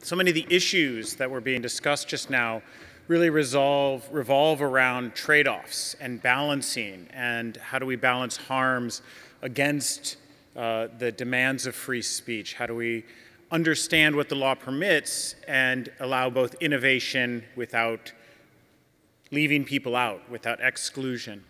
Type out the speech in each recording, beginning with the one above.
So many of the issues that were being discussed just now really revolve around trade-offs and balancing, and how do we balance harms against the demands of free speech? How do we understand what the law permits and allow both innovation without leaving people out, without exclusion?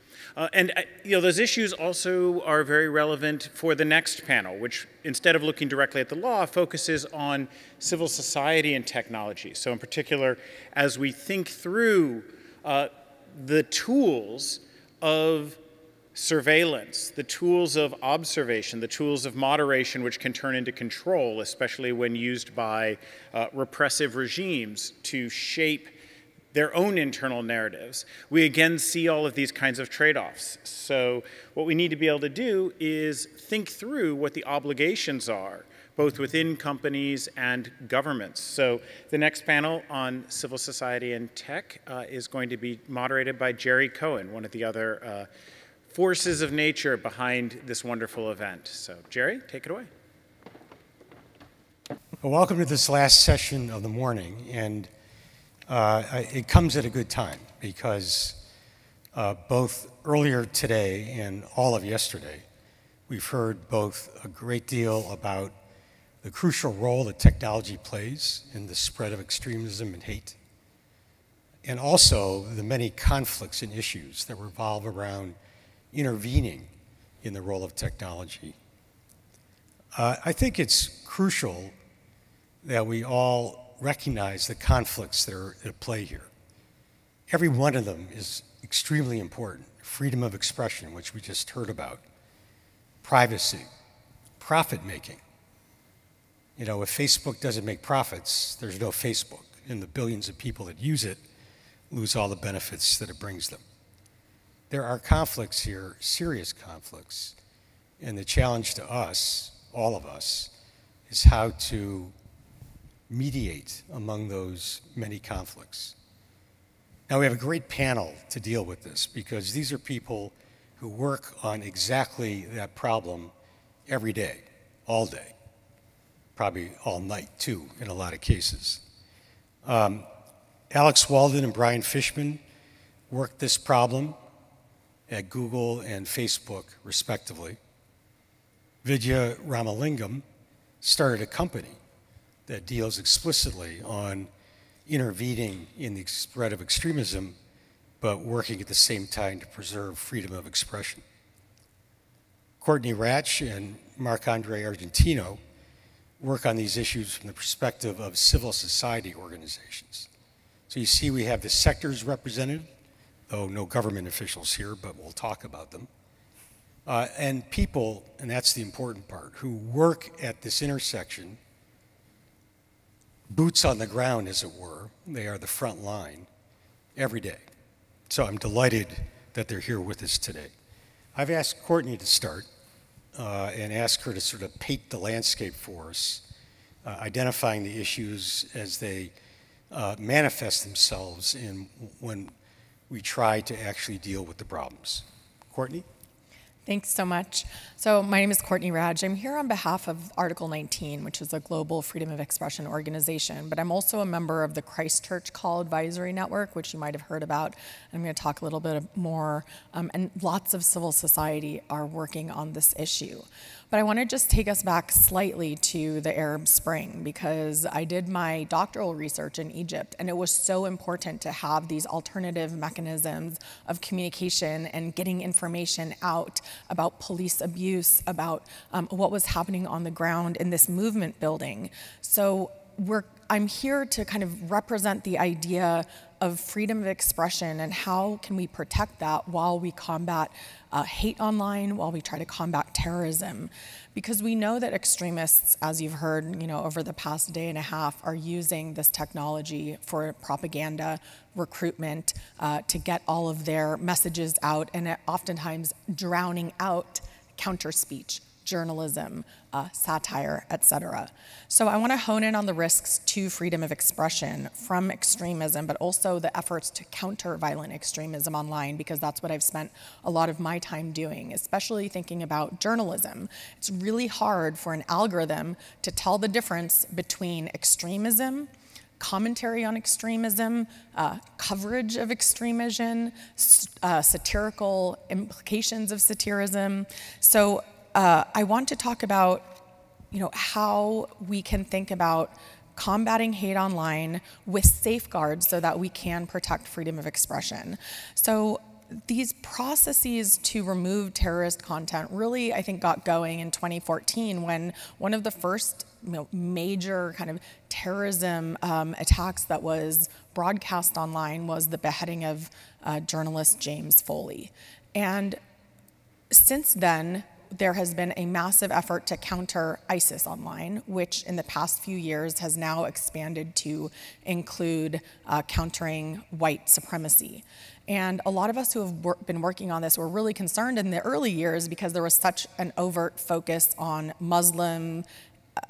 Those issues also are very relevant for the next panel, which instead of looking directly at the law, focuses on civil society and technology. So in particular, as we think through the tools of surveillance, the tools of observation, the tools of moderation, which can turn into control, especially when used by repressive regimes to shape their own internal narratives, we again see all of these kinds of trade-offs. So what we need to be able to do is think through what the obligations are, both within companies and governments. So the next panel on civil society and tech is going to be moderated by Jerry Cohon, one of the other forces of nature behind this wonderful event. So Jerry, take it away. Well, welcome to this last session of the morning, and it comes at a good time because both earlier today and all of yesterday, we've heard both a great deal about the crucial role that technology plays in the spread of extremism and hate, and also the many conflicts and issues that revolve around intervening in the role of technology. I think it's crucial that we all recognize the conflicts that are at play here. Every one of them is extremely important. Freedom of expression, which we just heard about. Privacy, profit-making. You know, if Facebook doesn't make profits, there's no Facebook, and the billions of people that use it lose all the benefits that it brings them. There are conflicts here, serious conflicts, and the challenge to us, all of us, is how to mediate among those many conflicts. Now, we have a great panel to deal with this because these are people who work on exactly that problem every day, all day, probably all night too in a lot of cases. Alex Walden and Brian Fishman worked this problem at Google and Facebook, respectively. Vidhya Ramalingam started a company that deals explicitly on intervening in the spread of extremism, but working at the same time to preserve freedom of expression. Courtney Radsch and Marc Andre Argentino work on these issues from the perspective of civil society organizations. So you see we have the sectors represented, though no government officials here, but we'll talk about them. And people, and that's the important part, who work at this intersection, boots on the ground, as it were. They are the front line every day. So I'm delighted that they're here with us today. I've asked Courtney to start and ask her to sort of paint the landscape for us, identifying the issues as they manifest themselves when we try to actually deal with the problems. Courtney? Thanks so much. So my name is Courtney Radsch. I'm here on behalf of Article 19, which is a global freedom of expression organization, but I'm also a member of the Christchurch Call Advisory Network, which you might have heard about. I'm going to talk a little bit more, and lots of civil society are working on this issue. But I want to just take us back slightly to the Arab Spring, because I did my doctoral research in Egypt, and it was so important to have these alternative mechanisms of communication and getting information out about police abuse, about what was happening on the ground in this movement building. So I'm here to kind of represent the idea of freedom of expression and how can we protect that while we combat hate online, while we try to combat terrorism. Because we know that extremists, as you've heard, over the past day and a half, are using this technology for propaganda, recruitment, to get all of their messages out, and oftentimes drowning out counter speech, journalism, satire, etc. So I want to hone in on the risks to freedom of expression from extremism, but also the efforts to counter violent extremism online, because that's what I've spent a lot of my time doing, especially thinking about journalism. It's really hard for an algorithm to tell the difference between extremism, commentary on extremism, coverage of extremism, satirical implications of satirism. So I want to talk about, how we can think about combating hate online with safeguards so that we can protect freedom of expression. So these processes to remove terrorist content really, I think, got going in 2014 when one of the first major kind of terrorism attacks that was broadcast online was the beheading of journalist James Foley. And since then, there has been a massive effort to counter ISIS online, which in the past few years has now expanded to include countering white supremacy. And a lot of us who have been working on this were really concerned in the early years because there was such an overt focus on Muslim,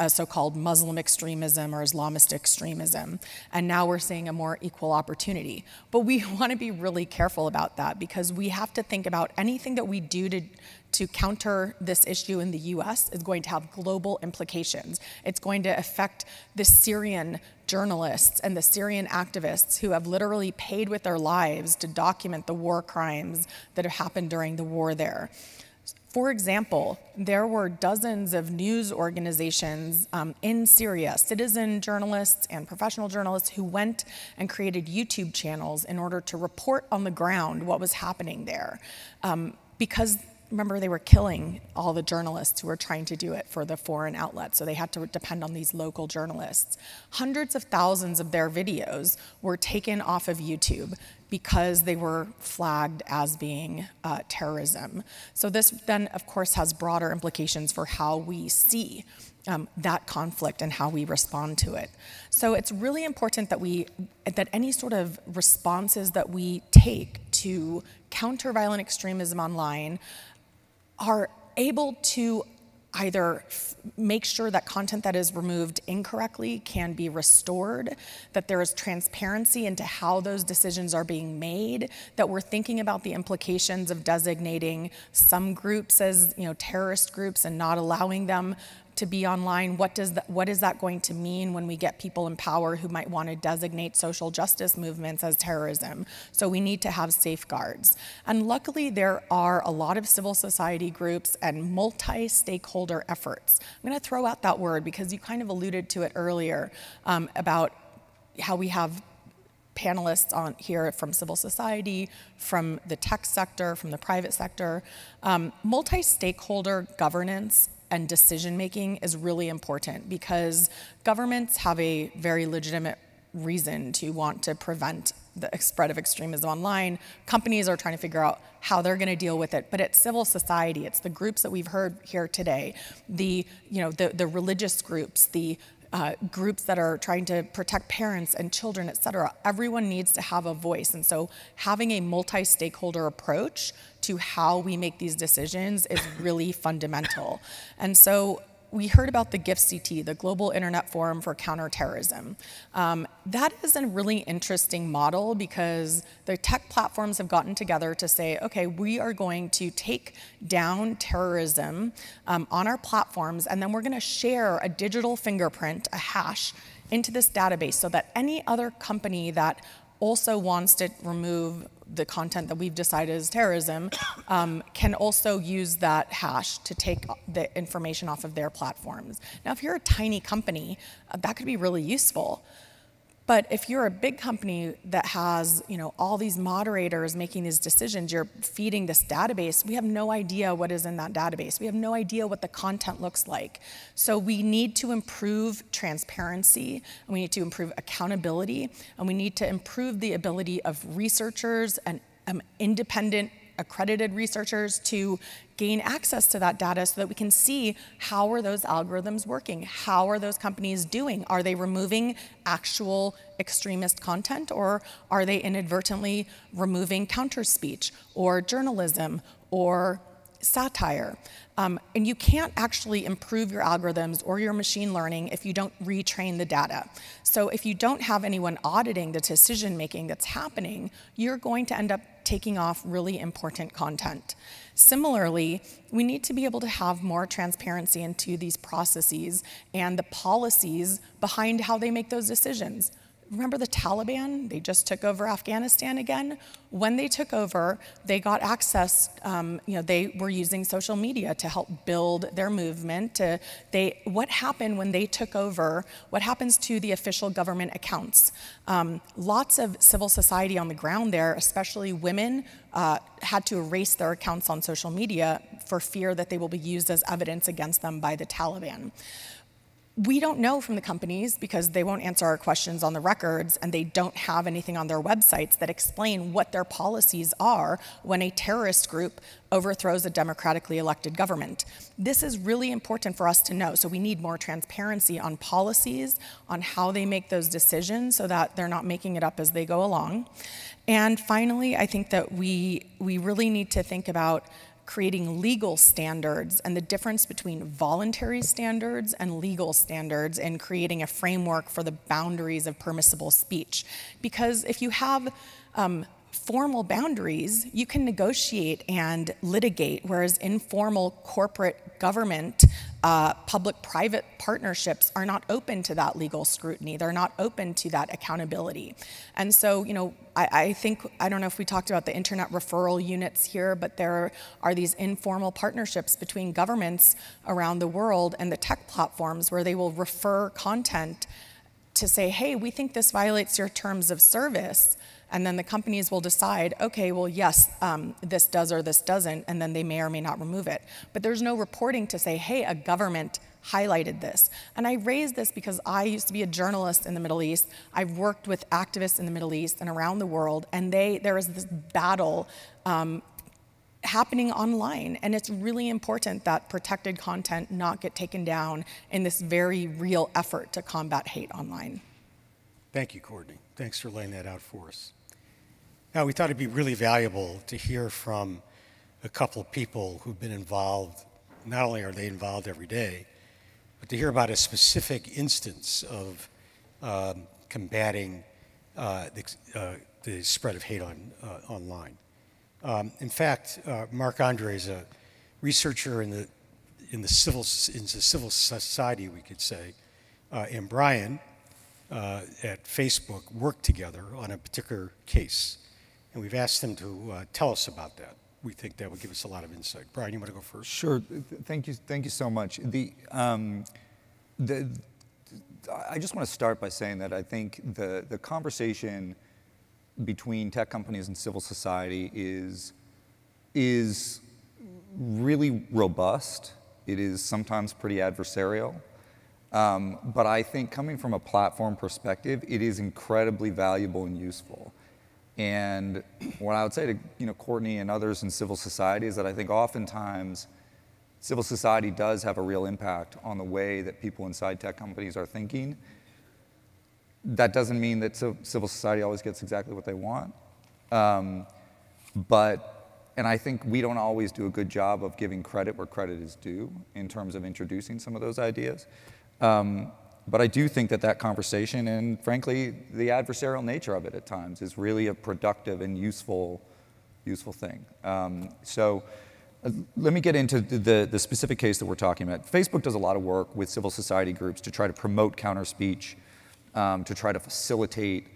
so-called Muslim extremism or Islamist extremism. And now we're seeing a more equal opportunity. But we want to be really careful about that because we have to think about anything that we do to counter this issue in the US is going to have global implications. It's going to affect the Syrian journalists and the Syrian activists who have literally paid with their lives to document the war crimes that have happened during the war there. For example, there were dozens of news organizations in Syria, citizen journalists and professional journalists who went and created YouTube channels in order to report on the ground what was happening there. Because remember, they were killing all the journalists who were trying to do it for the foreign outlets, so they had to depend on these local journalists. Hundreds of thousands of their videos were taken off of YouTube because they were flagged as being terrorism. So this then, of course, has broader implications for how we see that conflict and how we respond to it. So it's really important that any sort of responses that we take to counter violent extremism online are able to either make sure that content that is removed incorrectly can be restored, that there is transparency into how those decisions are being made, that we're thinking about the implications of designating some groups as terrorist groups and not allowing them to be online. What is that going to mean when we get people in power who might want to designate social justice movements as terrorism? So we need to have safeguards. And luckily, there are a lot of civil society groups and multi-stakeholder efforts. I'm going to throw out that word because you kind of alluded to it earlier about how we have panelists on here from civil society, from the tech sector, from the private sector. Multi-stakeholder governance and decision-making is really important because governments have a very legitimate reason to want to prevent the spread of extremism online. Companies are trying to figure out how they're going to deal with it, but it's civil society, it's the groups that we've heard here today, the religious groups, the groups that are trying to protect parents and children, et cetera. Everyone needs to have a voice. And so having a multi-stakeholder approach to how we make these decisions is really fundamental. And so we heard about the GIFCT, the Global Internet Forum for Counter-Terrorism. That is a really interesting model because the tech platforms have gotten together to say, okay, we are going to take down terrorism on our platforms, and then we're going to share a digital fingerprint, a hash, into this database so that any other company that also wants to remove the content that we've decided is terrorism can also use that hash to take the information off of their platforms. Now, if you're a tiny company, that could be really useful. But if you're a big company that has, all these moderators making these decisions, you're feeding this database, we have no idea what is in that database. We have no idea what the content looks like. So we need to improve transparency, and we need to improve accountability, and we need to improve the ability of researchers and independent accredited researchers to gain access to that data so that we can see how are those algorithms working? How are those companies doing? Are they removing actual extremist content, or are they inadvertently removing counter speech or journalism or satire. And you can't actually improve your algorithms or your machine learning if you don't retrain the data. So if you don't have anyone auditing the decision-making that's happening, you're going to end up taking off really important content. Similarly, we need to be able to have more transparency into these processes and the policies behind how they make those decisions. Remember the Taliban? They just took over Afghanistan again. When they took over, they got access, they were using social media to help build their movement. What happened when they took over? What happens to the official government accounts? Lots of civil society on the ground there, especially women, had to erase their accounts on social media for fear that they will be used as evidence against them by the Taliban. We don't know from the companies because they won't answer our questions on the records, and they don't have anything on their websites that explain what their policies are when a terrorist group overthrows a democratically elected government. This is really important for us to know, so we need more transparency on policies, on how they make those decisions so that they're not making it up as they go along. And finally, I think that we really need to think about creating legal standards and the difference between voluntary standards and legal standards and creating a framework for the boundaries of permissible speech. Because if you have formal boundaries, you can negotiate and litigate, whereas informal corporate government public-private partnerships are not open to that legal scrutiny. They're not open to that accountability. And so, I don't know if we talked about the internet referral units here, but there are these informal partnerships between governments around the world and the tech platforms where they will refer content to say, hey, we think this violates your terms of service. And then the companies will decide, okay, well, yes, this does or this doesn't, and then they may or may not remove it. But there's no reporting to say, hey, a government highlighted this. And I raise this because I used to be a journalist in the Middle East. I've worked with activists in the Middle East and around the world, and there is this battle happening online. And it's really important that protected content not get taken down in this very real effort to combat hate online. Thank you, Courtney. Thanks for laying that out for us. Now, we thought it'd be really valuable to hear from a couple of people who've been involved. Not only are they involved every day, but to hear about a specific instance of combating the spread of hate online. In fact, Marc Andre is a researcher in the civil society, we could say, and Brian at Facebook worked together on a particular case. And we've asked them to tell us about that. We think that would give us a lot of insight. Brian, you want to go first? Sure. Thank you so much. I just want to start by saying that I think the conversation between tech companies and civil society is really robust. It is sometimes pretty adversarial. But I think coming from a platform perspective, it is incredibly valuable and useful. And what I would say to Courtney and others in civil society is that I think oftentimes civil society does have a real impact on the way that people inside tech companies are thinking. That doesn't mean that civil society always gets exactly what they want. And I think we don't always do a good job of giving credit where credit is due in terms of introducing some of those ideas. But I do think that conversation and, frankly, the adversarial nature of it at times is really a productive and useful thing. So let me get into the specific case that we're talking about. Facebook does a lot of work with civil society groups to try to promote counter-speech, to try to facilitate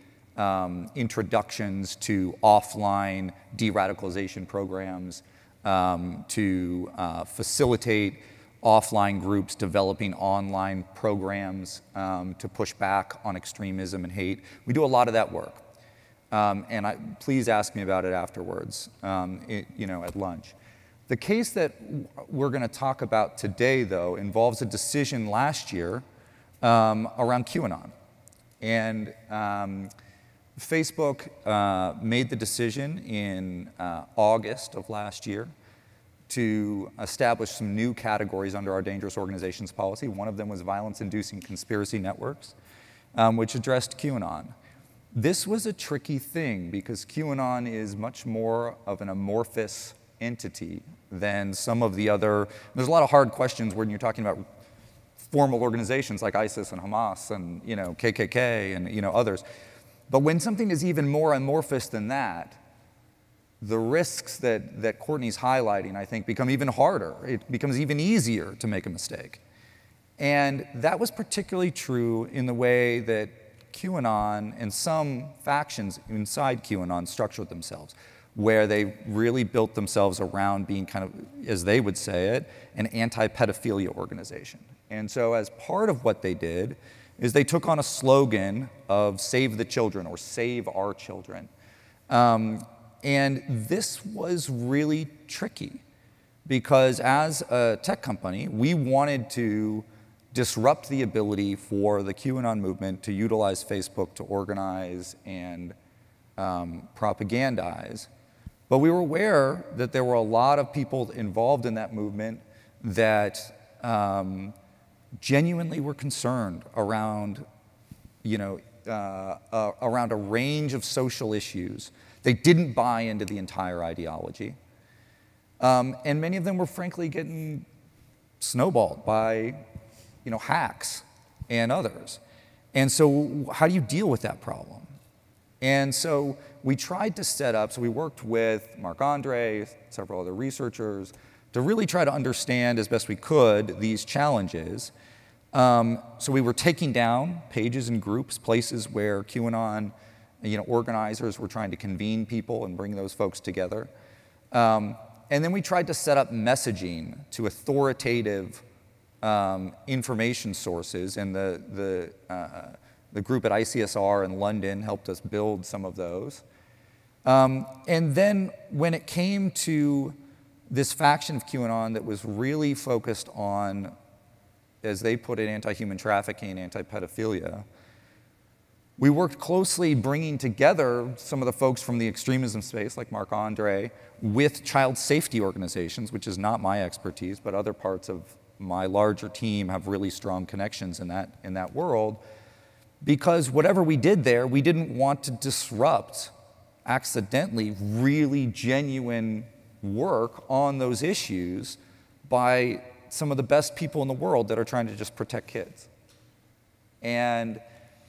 introductions to offline de-radicalization programs, to facilitate offline groups developing online programs to push back on extremism and hate. We do a lot of that work. And please ask me about it afterwards, at lunch. The case that we're going to talk about today, though, involves a decision last year around QAnon. And Facebook made the decision in August of last year to establish some new categories under our dangerous organizations policy. One of them was violence-inducing conspiracy networks, which addressed QAnon. This was a tricky thing because QAnon is much more of an amorphous entity than some of the other. There's a lot of hard questions when you're talking about formal organizations like ISIS and Hamas and KKK and others. But when something is even more amorphous than that, the risks that Courtney's highlighting, I think, become even harder. It becomes even easier to make a mistake. And that was particularly true in the way that QAnon and some factions inside QAnon structured themselves, where they really built themselves around being kind of, as they would say it, an anti-pedophilia organization. And so as part of what they did is they took on a slogan of save the children or save our children. And this was really tricky because as a tech company, we wanted to disrupt the ability for the QAnon movement to utilize Facebook to organize and propagandize. But we were aware that there were a lot of people involved in that movement that genuinely were concerned around, around a range of social issues. They didn't buy into the entire ideology. And many of them were frankly getting snowballed by, hacks and others. And so how do you deal with that problem? And so we tried to set up, so we worked with Marc Andre, several other researchers, to really try to understand as best we could these challenges. So we were taking down pages and groups, places where QAnon organizers were trying to convene people and bring those folks together. And then we tried to set up messaging to authoritative information sources, and the group at ICSR in London helped us build some of those. And then when it came to this faction of QAnon that was really focused on, as they put it, anti-human trafficking, anti-pedophilia, we worked closely bringing together some of the folks from the extremism space, like Marc Andre, with child safety organizations, which is not my expertise, but other parts of my larger team have really strong connections in that world. Because whatever we did there, we didn't want to disrupt, accidentally, really genuine work on those issues by some of the best people in the world that are trying to just protect kids. And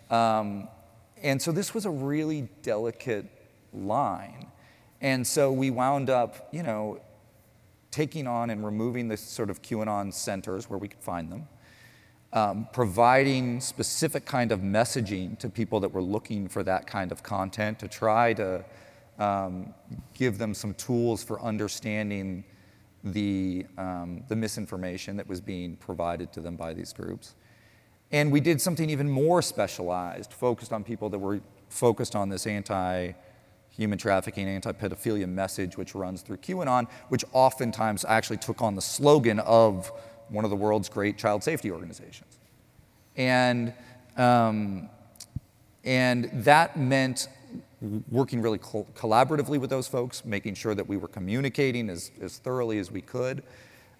so this was a really delicate line. And so we wound up, taking on and removing the sort of QAnon centers where we could find them, providing specific kind of messaging to people that were looking for that kind of content to try to give them some tools for understanding the misinformation that was being provided to them by these groups. And we did something even more specialized, focused on people that were focused on this anti-human trafficking, anti-pedophilia message, which runs through QAnon, which oftentimes actually took on the slogan of one of the world's great child safety organizations. And that meant working really collaboratively with those folks, making sure that we were communicating as thoroughly as we could,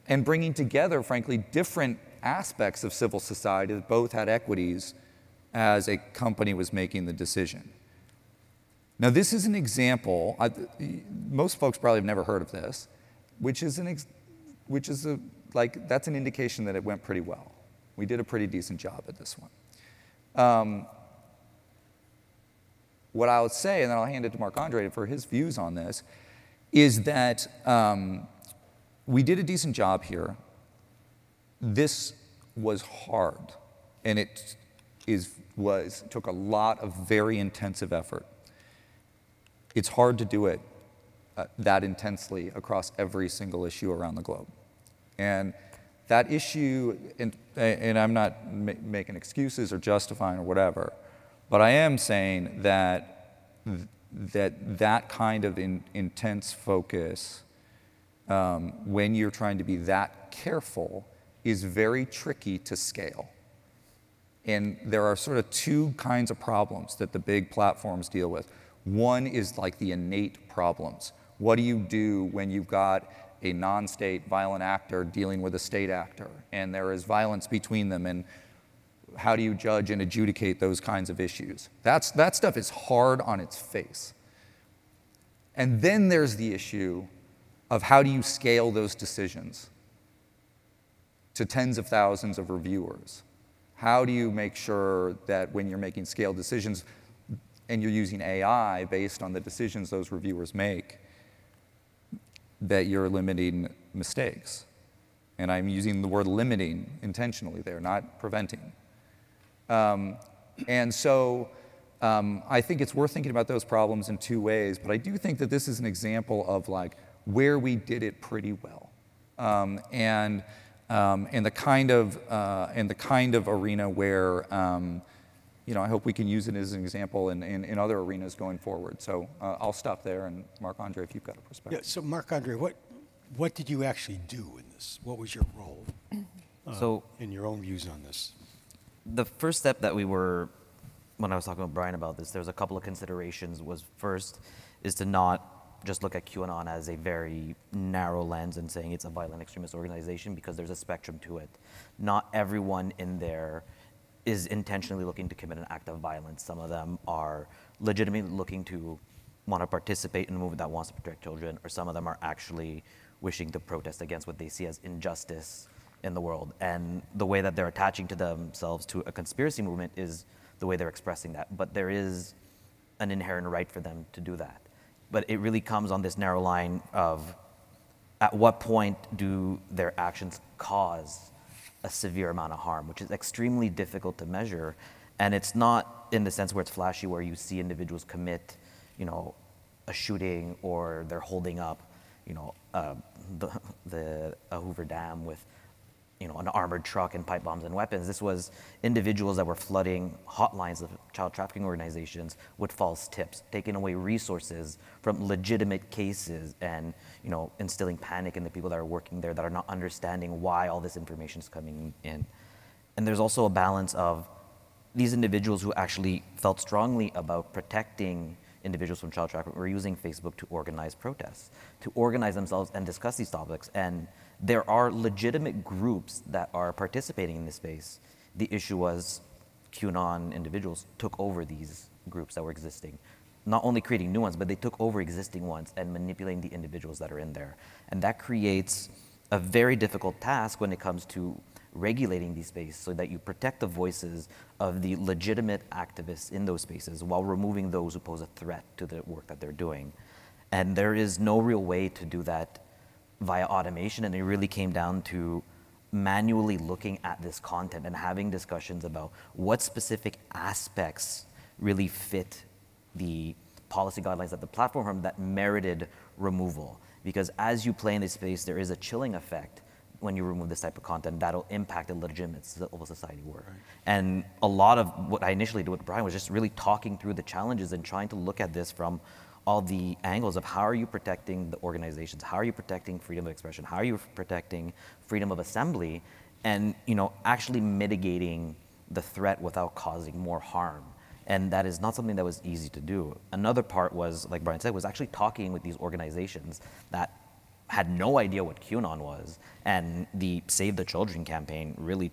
and bringing together, frankly, different aspects of civil society that both had equities as a company was making the decision. Now, this is an example, most folks probably have never heard of this, that's an indication that it went pretty well. We did a pretty decent job at this one. What I would say, and then I'll hand it to Marc Andre for his views on this, is that we did a decent job here. This was hard, and it took a lot of very intensive effort. It's hard to do it that intensely across every single issue around the globe. And that issue, and I'm not making excuses or justifying or whatever, but I am saying that that kind of intense focus, when you're trying to be that careful, is very tricky to scale. And there are sort of two kinds of problems that the big platforms deal with. One is like the innate problems. What do you do when you've got a non-state violent actor dealing with a state actor, and there is violence between them, and how do you judge and adjudicate those kinds of issues? That stuff is hard on its face. And then there's the issue of how do you scale those decisions to tens of thousands of reviewers? How do you make sure that when you're making scale decisions and you're using AI based on the decisions those reviewers make, that you're limiting mistakes? And I'm using the word limiting intentionally there, not preventing. And so I think it's worth thinking about those problems in two ways, but I do think that this is an example of like where we did it pretty well. And the kind of arena where you know, I hope we can use it as an example in other arenas going forward. So I'll stop there, and Marc-Andre, if you've got a perspective. Yeah, so Marc-Andre, what did you actually do in this? What was your role in your own views on this? The first step that we were, when I was talking with Brian about this, there was a couple of considerations. First is to not just look at QAnon as a very narrow lens and saying it's a violent extremist organization, because there's a spectrum to it. Not everyone in there is intentionally looking to commit an act of violence. Some of them are legitimately looking to want to participate in a movement that wants to protect children, or some of them are actually wishing to protest against what they see as injustice in the world. And the way that they're attaching to themselves to a conspiracy movement is the way they're expressing that. But there is an inherent right for them to do that. But it really comes on this narrow line of at what point do their actions cause a severe amount of harm, which is extremely difficult to measure. And it's not in the sense where it's flashy, where you see individuals commit, you know, a shooting, or they're holding up, you know, a Hoover Dam with, you know, an armored truck and pipe bombs and weapons. This was individuals that were flooding hotlines of child trafficking organizations with false tips, taking away resources from legitimate cases, and, you know, instilling panic in the people that are working there that are not understanding why all this information is coming in. And there's also a balance of these individuals who actually felt strongly about protecting individuals from child trafficking were using Facebook to organize protests, to organize themselves and discuss these topics. And there are legitimate groups that are participating in this space. The issue was QAnon individuals took over these groups that were existing, not only creating new ones, but they took over existing ones and manipulating the individuals that are in there. And that creates a very difficult task when it comes to regulating these spaces, so that you protect the voices of the legitimate activists in those spaces while removing those who pose a threat to the work that they're doing. And there is no real way to do that via automation, and it really came down to manually looking at this content and having discussions about what specific aspects really fit the policy guidelines that the platform from that merited removal. Because as you play in this space, there is a chilling effect when you remove this type of content that'll impact the legitimate civil society work. Right. And a lot of what I initially did with Brian was just really talking through the challenges and trying to look at this from all the angles of how are you protecting the organizations, how are you protecting freedom of expression, how are you protecting freedom of assembly, and, you know, actually mitigating the threat without causing more harm. And that is not something that was easy to do. Another part was, like Brian said, was actually talking with these organizations that had no idea what QAnon was, and the Save the Children campaign really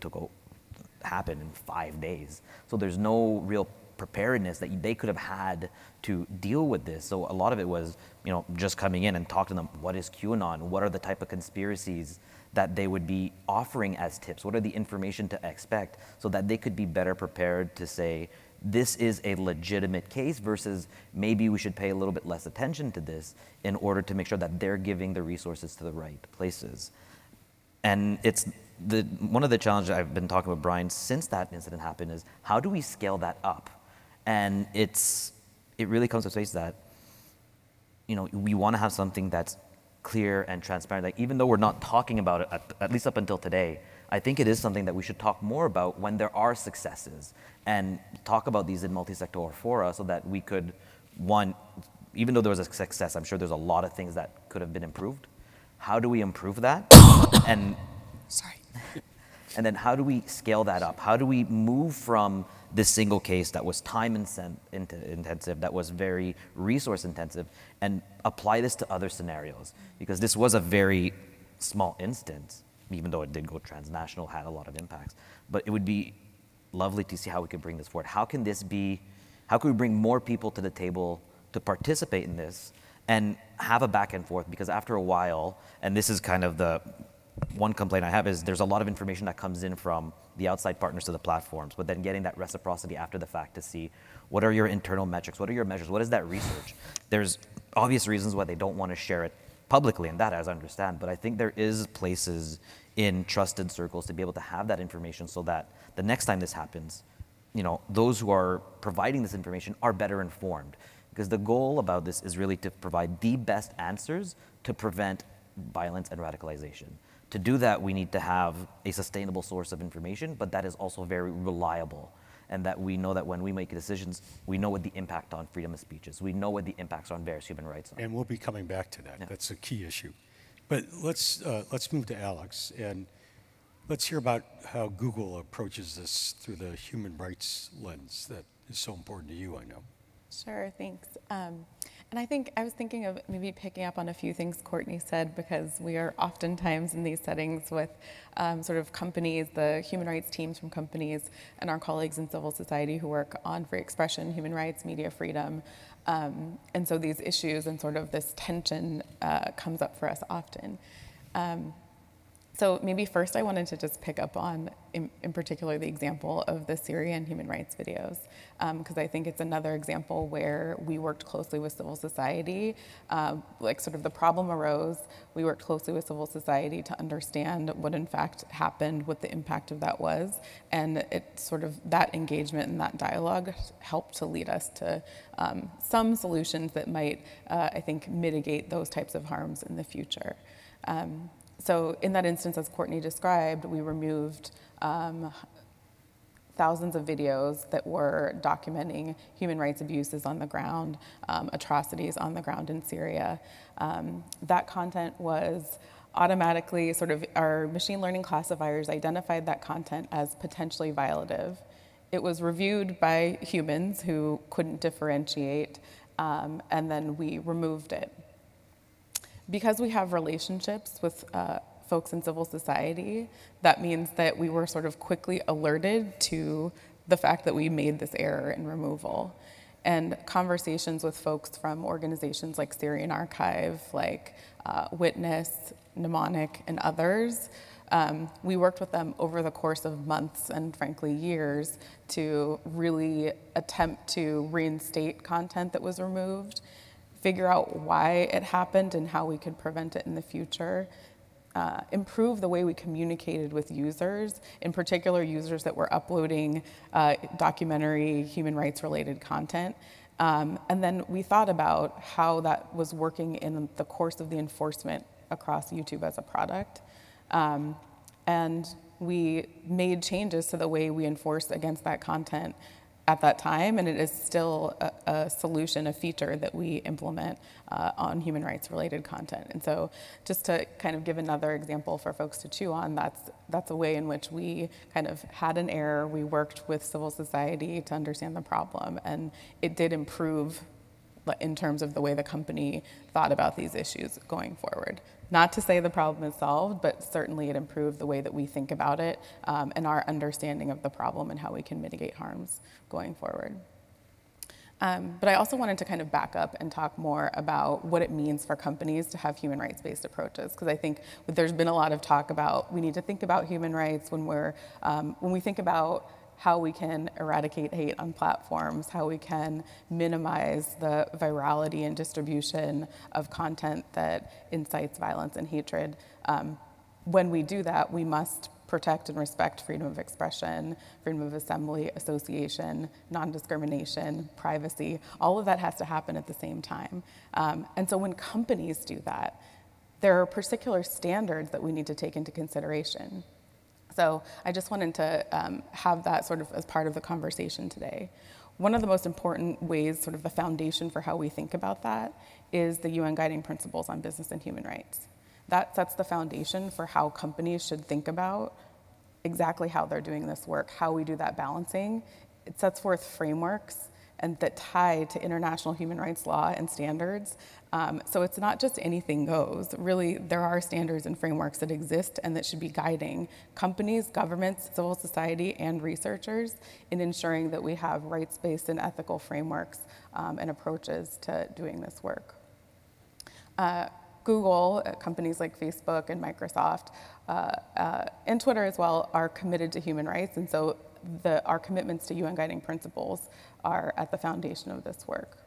happened in 5 days. So there's no real preparedness that they could have had to deal with this. So a lot of it was, you know, just coming in and talking to them, what is QAnon? What are the type of conspiracies that they would be offering as tips? What are the information to expect, so that they could be better prepared to say, this is a legitimate case versus maybe we should pay a little bit less attention to this in order to make sure that they're giving the resources to the right places. And it's one of the challenges I've been talking with Brian since that incident happened is, how do we scale that up? And it really comes to face that, you know, we want to have something that's clear and transparent. Like, even though we're not talking about it, at least up until today, I think it is something that we should talk more about when there are successes, and talk about these in multi-sectoral fora, so that we could, one, even though there was a success, I'm sure there's a lot of things that could have been improved. How do we improve that? And then how do we scale that up? How do we move from this single case that was time intensive, that was very resource intensive, and apply this to other scenarios? Because this was a very small instance, even though it did go transnational, had a lot of impacts. But it would be lovely to see how we could bring this forward. How can we bring more people to the table to participate in this, and have a back and forth, because after a while, and this is kind of the one complaint I have, is there's a lot of information that comes in from the outside partners to the platforms, but then getting that reciprocity after the fact to see what are your internal metrics, what are your measures, what is that research? There's obvious reasons why they don't want to share it publicly, and that as I understand, but I think there is places in trusted circles to be able to have that information so that the next time this happens, you know, those who are providing this information are better informed. Because the goal about this is really to provide the best answers to prevent violence and radicalization. To do that, we need to have a sustainable source of information, but that is also very reliable. And that we know that when we make decisions, we know what the impact on freedom of speech is. We know what the impacts on various human rights are. And we'll be coming back to that. Yeah. That's a key issue. But let's move to Alex, and let's hear about how Google approaches this through the human rights lens that is so important to you, I know. Sure, thanks. And I think I was thinking of maybe picking up on a few things Courtney said, because we are oftentimes in these settings with sort of companies, the human rights teams from companies, and our colleagues in civil society who work on free expression, human rights, media freedom. And so these issues and sort of this tension comes up for us often. So maybe first I wanted to just pick up on, in particular, the example of the Syrian human rights videos, because I think it's another example where we worked closely with civil society. Like sort of the problem arose, we worked closely with civil society to understand what in fact happened, what the impact of that was, and it sort of, that engagement and that dialogue helped to lead us to some solutions that might, I think, mitigate those types of harms in the future. So in that instance, as Courtney described, we removed thousands of videos that were documenting human rights abuses on the ground, atrocities on the ground in Syria. That content was automatically, sort of, our machine learning classifiers identified that content as potentially violative. It was reviewed by humans who couldn't differentiate, and then we removed it. Because we have relationships with folks in civil society, that means that we were sort of quickly alerted to the fact that we made this error in removal. And conversations with folks from organizations like Syrian Archive, like Witness, Mnemonic, and others, we worked with them over the course of months and frankly years to really attempt to reinstate content that was removed, figure out why it happened and how we could prevent it in the future, improve the way we communicated with users, in particular users that were uploading documentary human rights related content. And then we thought about how that was working in the course of the enforcement across YouTube as a product. And we made changes to the way we enforced against that content at that time, and it is still a solution, a feature that we implement on human rights related content. And so just to kind of give another example for folks to chew on, that's a way in which we kind of had an error, we worked with civil society to understand the problem, and it did improve in terms of the way the company thought about these issues going forward. Not to say the problem is solved, but certainly it improved the way that we think about it and our understanding of the problem and how we can mitigate harms going forward. But I also wanted to kind of back up and talk more about what it means for companies to have human rights-based approaches, because I think there's been a lot of talk about we need to think about human rights when we think about how we can eradicate hate on platforms, how we can minimize the virality and distribution of content that incites violence and hatred. When we do that, we must protect and respect freedom of expression, freedom of assembly, association, non-discrimination, privacy. All of that has to happen at the same time. And so when companies do that, there are particular standards that we need to take into consideration. So I just wanted to have that sort of as part of the conversation today. One of the most important ways, sort of the foundation for how we think about that, is the UN Guiding Principles on Business and Human Rights. That sets the foundation for how companies should think about exactly how they're doing this work, how we do that balancing. It sets forth frameworks and that tie to international human rights law and standards. So it's not just anything goes. Really, there are standards and frameworks that exist and that should be guiding companies, governments, civil society, and researchers in ensuring that we have rights-based and ethical frameworks and approaches to doing this work. Google, companies like Facebook and Microsoft, and Twitter as well, are committed to human rights, and so our commitments to UN guiding principles are at the foundation of this work.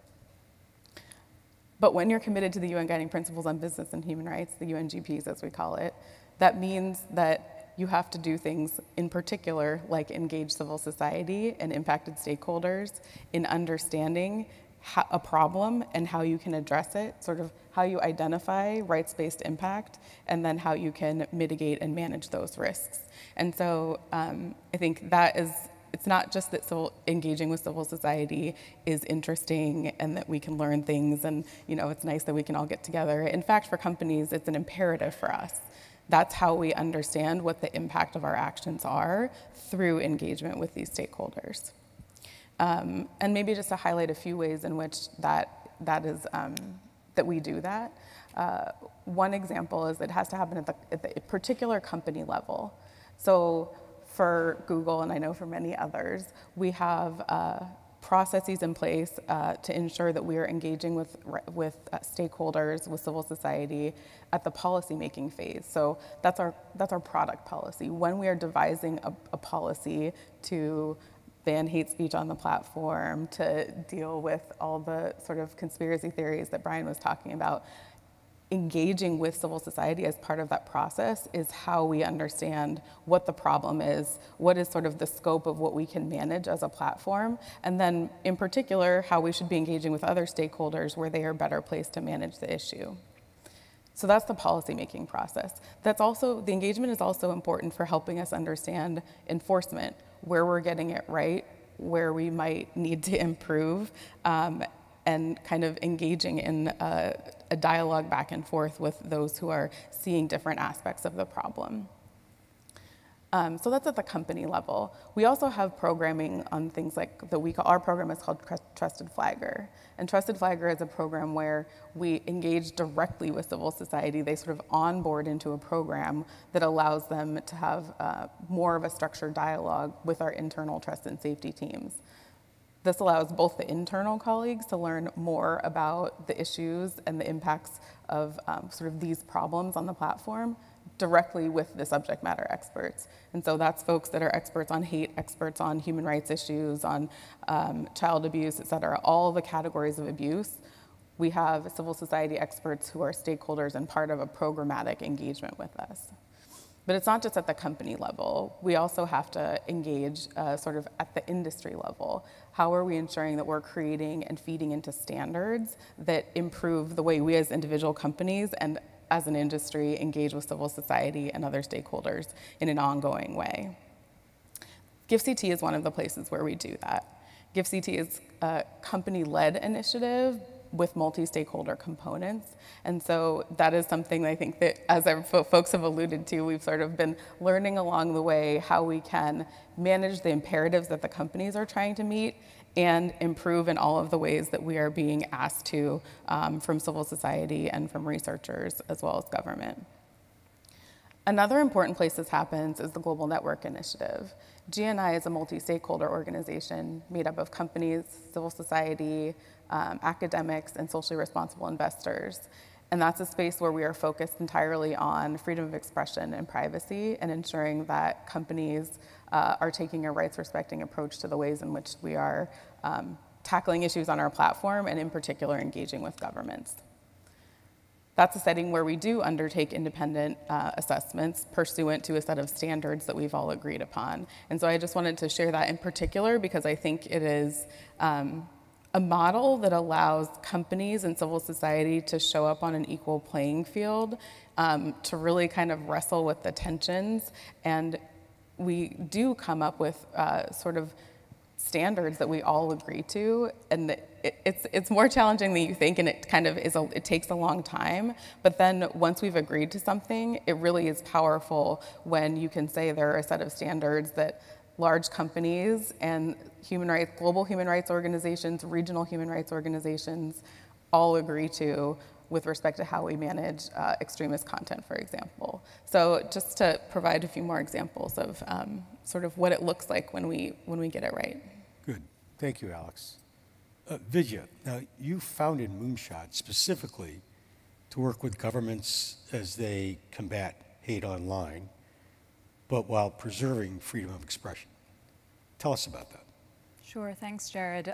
But when you're committed to the UN guiding principles on business and human rights, the UNGPs as we call it, that means that you have to do things in particular like engage civil society and impacted stakeholders in understanding a problem and how you can address it, sort of how you identify rights-based impact, and then how you can mitigate and manage those risks. And so I think that is, it's not just that engaging with civil society is interesting and that we can learn things and it's nice that we can all get together. In fact, for companies, it's an imperative for us. That's how we understand what the impact of our actions are through engagement with these stakeholders. And maybe just to highlight a few ways in which that we do that. One example is it has to happen at the particular company level. So for Google, and I know for many others, we have processes in place to ensure that we are engaging with stakeholders, with civil society at the policymaking phase. So that's our product policy. When we are devising a policy to ban hate speech on the platform, to deal with all the sort of conspiracy theories that Brian was talking about, engaging with civil society as part of that process is how we understand what the problem is, what is sort of the scope of what we can manage as a platform, and then in particular, how we should be engaging with other stakeholders where they are better placed to manage the issue. So that's the policymaking process. The engagement is also important for helping us understand enforcement, where we're getting it right, where we might need to improve, and kind of engaging in a dialogue back and forth with those who are seeing different aspects of the problem. So that's at the company level. We also have programming on things like our program is called Trusted Flagger. And Trusted Flagger is a program where we engage directly with civil society. They sort of onboard into a program that allows them to have more of a structured dialogue with our internal trust and safety teams. This allows both the internal colleagues to learn more about the issues and the impacts of sort of these problems on the platform directly with the subject matter experts. And so that's folks that are experts on hate, experts on human rights issues, on child abuse, et cetera, all the categories of abuse. We have civil society experts who are stakeholders and part of a programmatic engagement with us. But it's not just at the company level. We also have to engage sort of at the industry level. How are we ensuring that we're creating and feeding into standards that improve the way we as individual companies and as an industry engage with civil society and other stakeholders in an ongoing way? GIFCT is one of the places where we do that. GIFCT is a company-led initiative with multi-stakeholder components. And so that is something I think that, as our folks have alluded to, we've sort of been learning along the way how we can manage the imperatives that the companies are trying to meet and improve in all of the ways that we are being asked to from civil society and from researchers as well as government. Another important place this happens is the Global Network Initiative. GNI is a multi-stakeholder organization made up of companies, civil society, academics, and socially responsible investors. And that's a space where we are focused entirely on freedom of expression and privacy and ensuring that companies are taking a rights-respecting approach to the ways in which we are tackling issues on our platform and in particular engaging with governments. That's a setting where we do undertake independent assessments pursuant to a set of standards that we've all agreed upon. And so I just wanted to share that in particular because I think it is a model that allows companies and civil society to show up on an equal playing field, to really kind of wrestle with the tensions. And we do come up with sort of standards that we all agree to, and it's more challenging than you think, and it kind of is it takes a long time. But then once we've agreed to something, it really is powerful when you can say there are a set of standards that large companies and global human rights organizations, regional human rights organizations all agree to with respect to how we manage extremist content, for example. So just to provide a few more examples of sort of what it looks like when we get it right. Good. Thank you, Alex. Vidhya, now you founded Moonshot specifically to work with governments as they combat hate online, but while preserving freedom of expression. Tell us about that. Sure, thanks, Jared.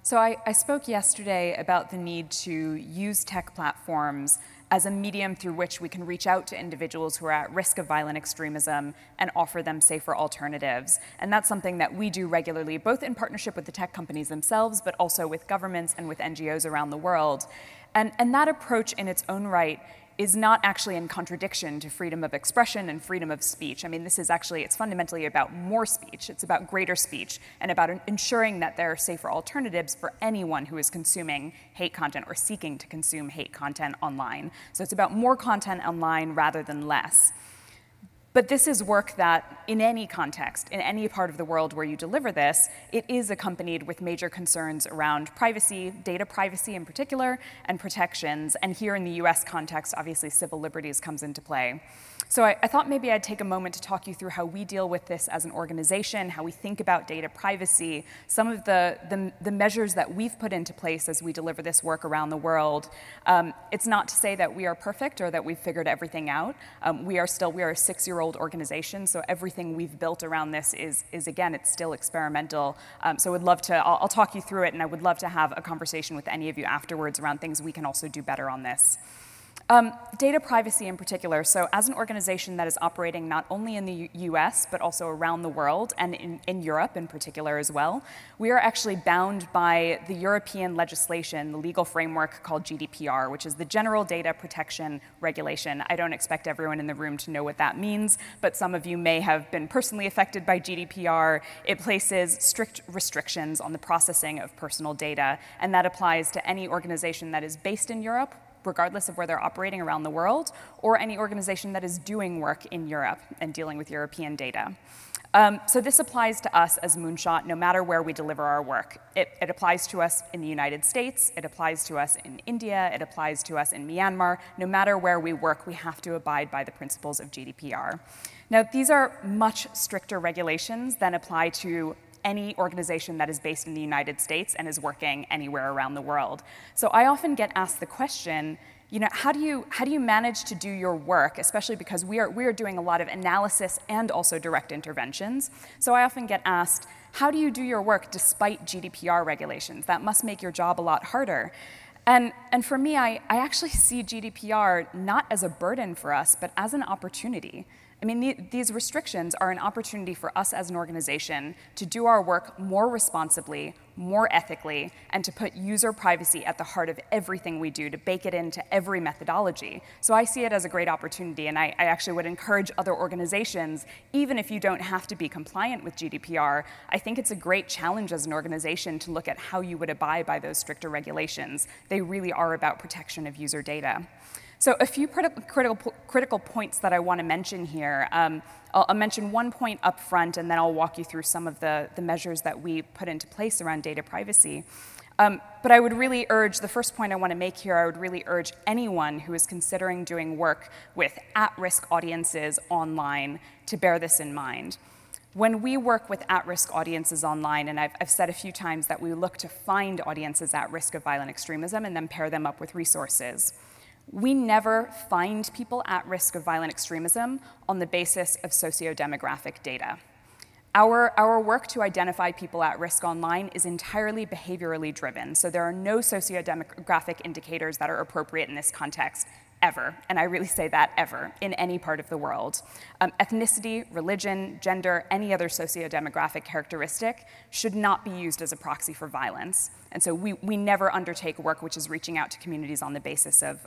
So I spoke yesterday about the need to use tech platforms as a medium through which we can reach out to individuals who are at risk of violent extremism and offer them safer alternatives. And that's something that we do regularly, both in partnership with the tech companies themselves, but also with governments and with NGOs around the world. And that approach in its own right is not actually in contradiction to freedom of expression and freedom of speech. I mean, this is actually, it's fundamentally about more speech. It's about greater speech and about ensuring that there are safer alternatives for anyone who is consuming hate content or seeking to consume hate content online. So it's about more content online rather than less. But this is work that, in any context, in any part of the world where you deliver this, it is accompanied with major concerns around privacy, data privacy in particular, and protections. And here in the US context, obviously civil liberties comes into play. So I thought maybe I'd take a moment to talk you through how we deal with this as an organization, how we think about data privacy, some of the measures that we've put into place as we deliver this work around the world. It's not to say that we are perfect or that we've figured everything out. We are a 6-year-old organization, so everything we've built around this is again, it's still experimental. So would love to, I'll talk you through it, and I would love to have a conversation with any of you afterwards around things we can also do better on this. Data privacy in particular. So as an organization that is operating not only in the US, but also around the world, and in Europe in particular as well, we are actually bound by the European legislation, the legal framework called Gdpr, which is the General Data Protection Regulation. I don't expect everyone in the room to know what that means, but some of you may have been personally affected by GDPR. It places strict restrictions on the processing of personal data, and that applies to any organization that is based in Europe, regardless of where they're operating around the world, or any organization that is doing work in Europe and dealing with European data. So this applies to us as Moonshot no matter where we deliver our work. It applies to us in the United States, it applies to us in India, it applies to us in Myanmar. No matter where we work, we have to abide by the principles of GDPR. Now, these are much stricter regulations than apply to any organization that is based in the United States and is working anywhere around the world. So I often get asked the question, you know, how do you manage to do your work, especially because we are doing a lot of analysis and also direct interventions. So I often get asked, how do you do your work despite GDPR regulations? That must make your job a lot harder. And for me, I actually see GDPR not as a burden for us, but as an opportunity. I mean, these restrictions are an opportunity for us as an organization to do our work more responsibly, more ethically, and to put user privacy at the heart of everything we do, to bake it into every methodology. So I see it as a great opportunity, and I actually would encourage other organizations, even if you don't have to be compliant with GDPR, I think it's a great challenge as an organization to look at how you would abide by those stricter regulations. They really are about protection of user data. So a few critical points that I want to mention here. I'll mention one point up front, and then I'll walk you through some of the measures that we put into place around data privacy. But I would really urge, the first point I want to make here, I would really urge anyone who is considering doing work with at-risk audiences online to bear this in mind. When we work with at-risk audiences online, and I've said a few times that we look to find audiences at risk of violent extremism and then pair them up with resources. We never find people at risk of violent extremism on the basis of socio-demographic data. Our work to identify people at risk online is entirely behaviorally driven, so there are no socio-demographic indicators that are appropriate in this context, ever, and I really say that ever, in any part of the world. Ethnicity, religion, gender, any other socio-demographic characteristic should not be used as a proxy for violence. And so we never undertake work which is reaching out to communities on the basis of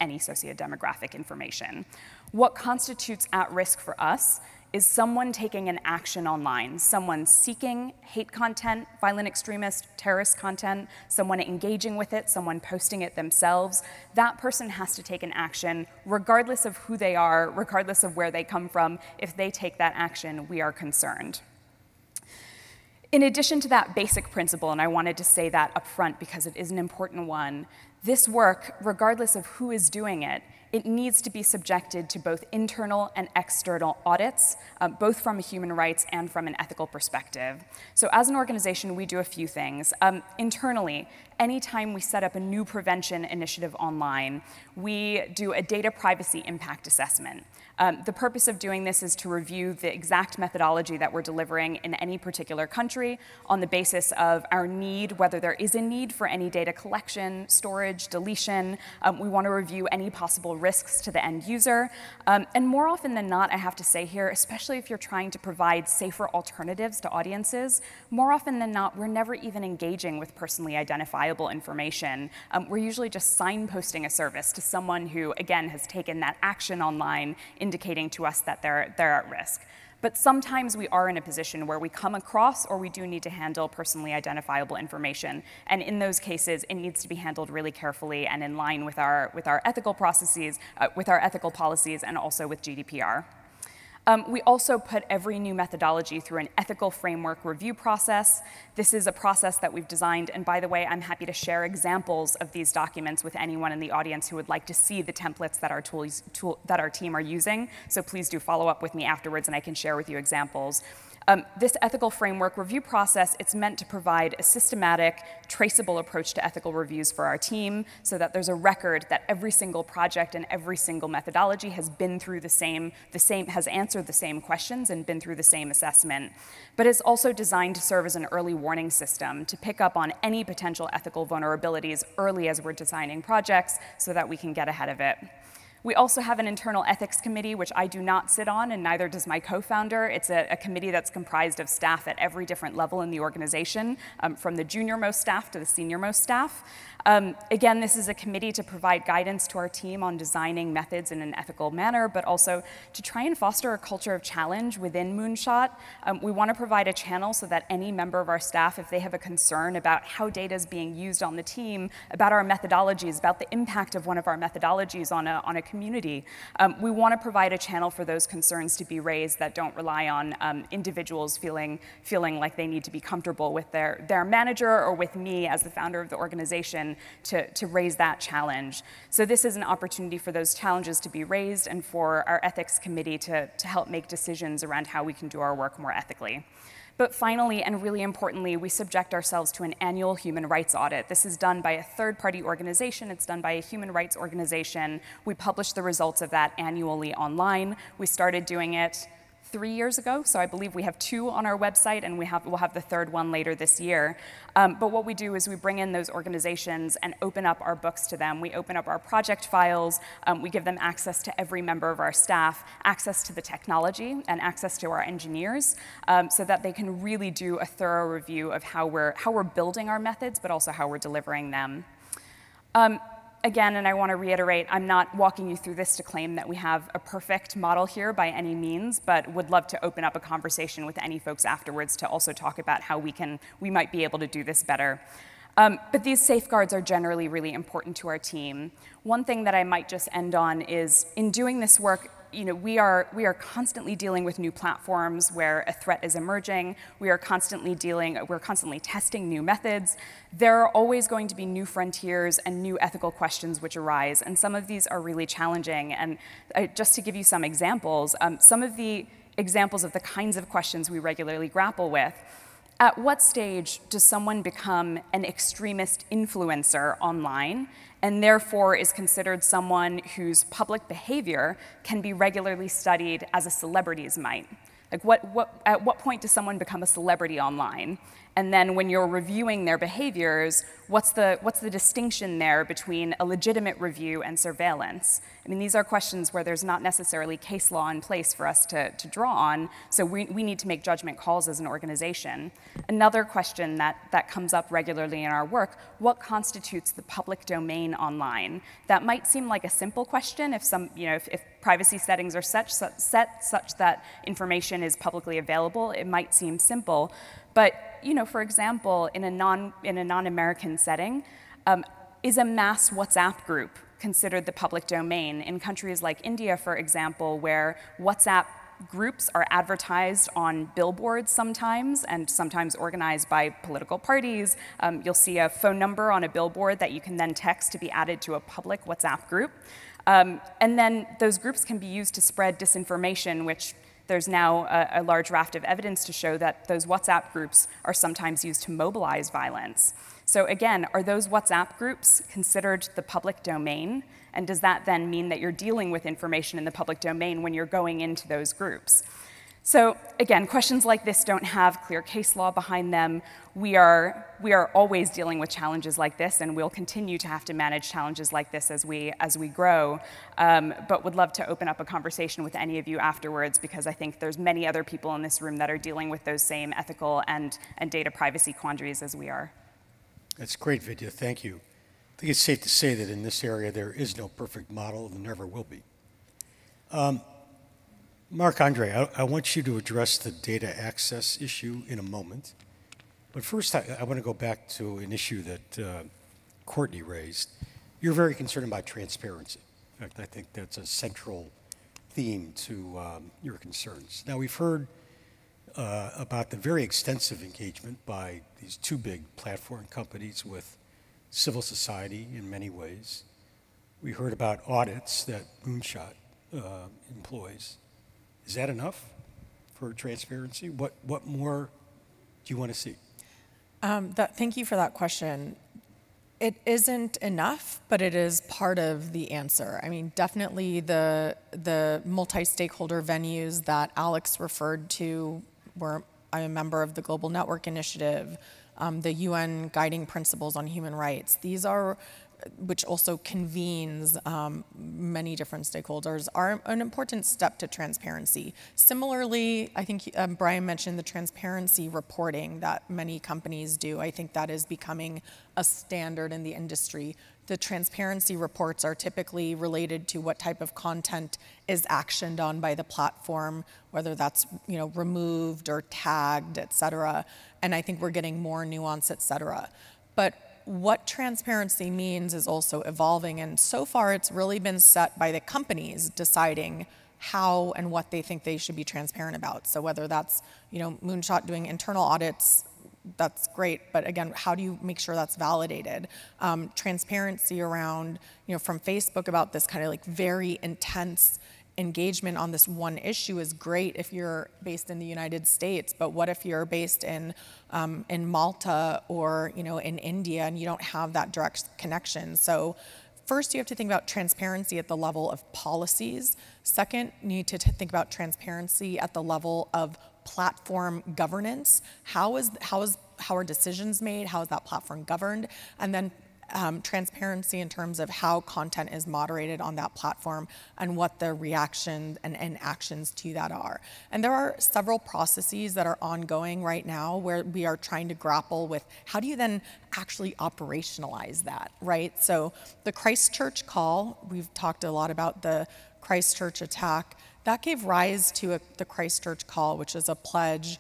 any socio-demographic information. What constitutes at risk for us is someone taking an action online, someone seeking hate content, violent extremist, terrorist content, someone engaging with it, someone posting it themselves. That person has to take an action regardless of who they are, regardless of where they come from. If they take that action, we are concerned. In addition to that basic principle, and I wanted to say that up front because it is an important one, this work, regardless of who is doing it, it needs to be subjected to both internal and external audits, both from a human rights and from an ethical perspective. So as an organization, we do a few things. Internally, anytime we set up a new prevention initiative online, we do a data privacy impact assessment. The purpose of doing this is to review the exact methodology that we're delivering in any particular country on the basis of our need, whether there is a need for any data collection, storage, deletion. We want to review any possible risks to the end user. And more often than not, I have to say here, especially if you're trying to provide safer alternatives to audiences, more often than not, we're never even engaging with personally identifiable information. We're usually just signposting a service to someone who, again, has taken that action online, indicating to us that they're at risk. But sometimes we are in a position where we come across or we do need to handle personally identifiable information. And in those cases, it needs to be handled really carefully and in line with our ethical processes, with our ethical policies, and also with GDPR. We also put every new methodology through an ethical framework review process. This is a process that we've designed, and by the way, I'm happy to share examples of these documents with anyone in the audience who would like to see the templates that our team are using. So please do follow up with me afterwards, and I can share with you examples. This ethical framework review process, it's meant to provide a systematic, traceable approach to ethical reviews for our team so that there's a record that every single project and every single methodology has been through has answered the same questions and been through the same assessment. But it's also designed to serve as an early warning system to pick up on any potential ethical vulnerabilities early as we're designing projects so that we can get ahead of it. We also have an internal ethics committee, which I do not sit on, and neither does my co-founder. It's a committee that's comprised of staff at every different level in the organization, from the junior-most staff to the senior-most staff. Again, this is a committee to provide guidance to our team on designing methods in an ethical manner, but also to try and foster a culture of challenge within Moonshot. We want to provide a channel so that any member of our staff, if they have a concern about how data is being used on the team, about our methodologies, about the impact of one of our methodologies on a community, we want to provide a channel for those concerns to be raised that don't rely on individuals feeling like they need to be comfortable with their manager or with me as the founder of the organization to raise that challenge. So this is an opportunity for those challenges to be raised and for our ethics committee to help make decisions around how we can do our work more ethically. But finally, and really importantly, we subject ourselves to an annual human rights audit. This is done by a third-party organization. It's done by a human rights organization. We publish the results of that annually online. We started doing it 3 years ago, so I believe we have 2 on our website, and we'll have the third one later this year. But what we do is we bring in those organizations and open up our books to them. We open up our project files. We give them access to every member of our staff, access to the technology, and access to our engineers, so that they can really do a thorough review of how we're building our methods, but also how we're delivering them. Again, and I want to reiterate, I'm not walking you through this to claim that we have a perfect model here by any means, but would love to open up a conversation with any folks afterwards to also talk about how we might be able to do this better. But these safeguards are generally really important to our team. One thing that I might just end on is, in doing this work, we are constantly dealing with new platforms where a threat is emerging. We're constantly testing new methods. There are always going to be new frontiers and new ethical questions which arise, and some of these are really challenging. And just to give you some examples, some of the examples of the kinds of questions we regularly grapple with. At what stage does someone become an extremist influencer online and therefore is considered someone whose public behavior can be regularly studied as a celebrity's might? Like at what point does someone become a celebrity online? And then when you're reviewing their behaviors, what's the distinction there between a legitimate review and surveillance? I mean, these are questions where there's not necessarily case law in place for us to draw on, so we need to make judgment calls as an organization. Another question that comes up regularly in our work, what constitutes the public domain online? That might seem like a simple question if if privacy settings are set such that information is publicly available, it might seem simple. But for example, in a non-American setting, is a mass WhatsApp group considered the public domain? In countries like India, for example, where WhatsApp groups are advertised on billboards sometimes, and sometimes organized by political parties. You'll see a phone number on a billboard that you can then text to be added to a public WhatsApp group. And then those groups can be used to spread disinformation, which there's now a large raft of evidence to show that those WhatsApp groups are sometimes used to mobilize violence. So again, are those WhatsApp groups considered the public domain? And does that then mean that you're dealing with information in the public domain when you're going into those groups? So again, questions like this don't have clear case law behind them. We are always dealing with challenges like this, and we'll continue to have to manage challenges like this as we grow. But would love to open up a conversation with any of you afterwards, because I think there's many other people in this room that are dealing with those same ethical and data privacy quandaries as we are. That's great, Vidhya. Thank you. I think it's safe to say that in this area there is no perfect model and never will be. Marc Andre, I want you to address the data access issue in a moment. But first, I want to go back to an issue that Courtney raised. You're very concerned about transparency. In fact, I think that's a central theme to your concerns. Now, we've heard about the very extensive engagement by these two big platform companies with civil society in many ways. We heard about audits that Moonshot employs. Is that enough for transparency? What more do you want to see? Thank you for that question. It isn't enough, but it is part of the answer. I mean, definitely the multi-stakeholder venues that Alex referred to, where I'm a member of the Global Network Initiative, the UN Guiding Principles on Human Rights. These are, which also convenes many different stakeholders, are an important step to transparency. Similarly, I think Brian mentioned the transparency reporting that many companies do. I think that is becoming a standard in the industry. The transparency reports are typically related to what type of content is actioned on by the platform, whether that's removed or tagged, et cetera. And I think we're getting more nuance, et cetera. But what transparency means is also evolving, and so far it's really been set by the companies deciding how and what they think they should be transparent about. So whether that's Moonshot doing internal audits, that's great, but again, how do you make sure that's validated? Transparency around, from Facebook about this kind of like very intense engagement on this one issue is great if you're based in the United States, but what if you're based in Malta or in India and you don't have that direct connection? So first you have to think about transparency at the level of policies. Second, you need to think about transparency at the level of platform governance. How are decisions made? How is that platform governed? And then transparency in terms of how content is moderated on that platform and what the reaction and actions to that are. And there are several processes that are ongoing right now where we are trying to grapple with how do you then actually operationalize that, right? So the Christchurch call, we've talked a lot about the Christchurch attack, that gave rise to the Christchurch call, which is a pledge,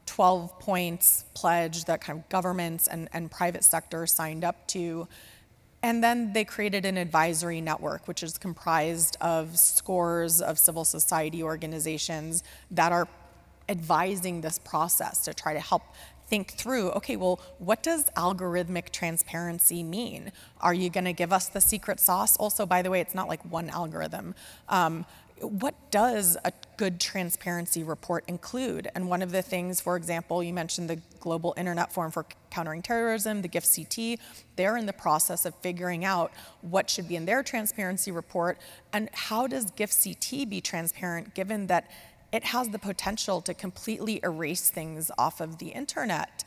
12 points pledge that kind of governments and private sector signed up to. And then they created an advisory network, which is comprised of scores of civil society organizations that are advising this process to try to help think through, okay, well, what does algorithmic transparency mean? Are you going to give us the secret sauce? Also, by the way, it's not like one algorithm. What does a good transparency report include? And one of the things, for example, you mentioned the Global Internet Forum for Countering Terrorism, the GIFCT, they're in the process of figuring out what should be in their transparency report, and how does GIFCT be transparent given that it has the potential to completely erase things off of the internet.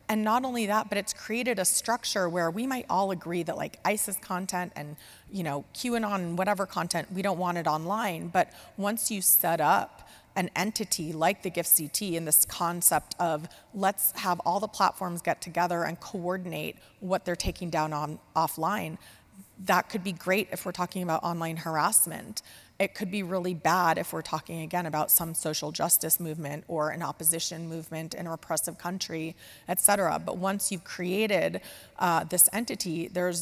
And not only that, but it's created a structure where we might all agree that like ISIS content and QAnon and whatever content, we don't want it online. But once you set up an entity like the GIFCT and this concept of let's have all the platforms get together and coordinate what they're taking down offline, that could be great if we're talking about online harassment. It could be really bad if we're talking, again, about some social justice movement or an opposition movement in a repressive country, et cetera. But once you've created this entity, there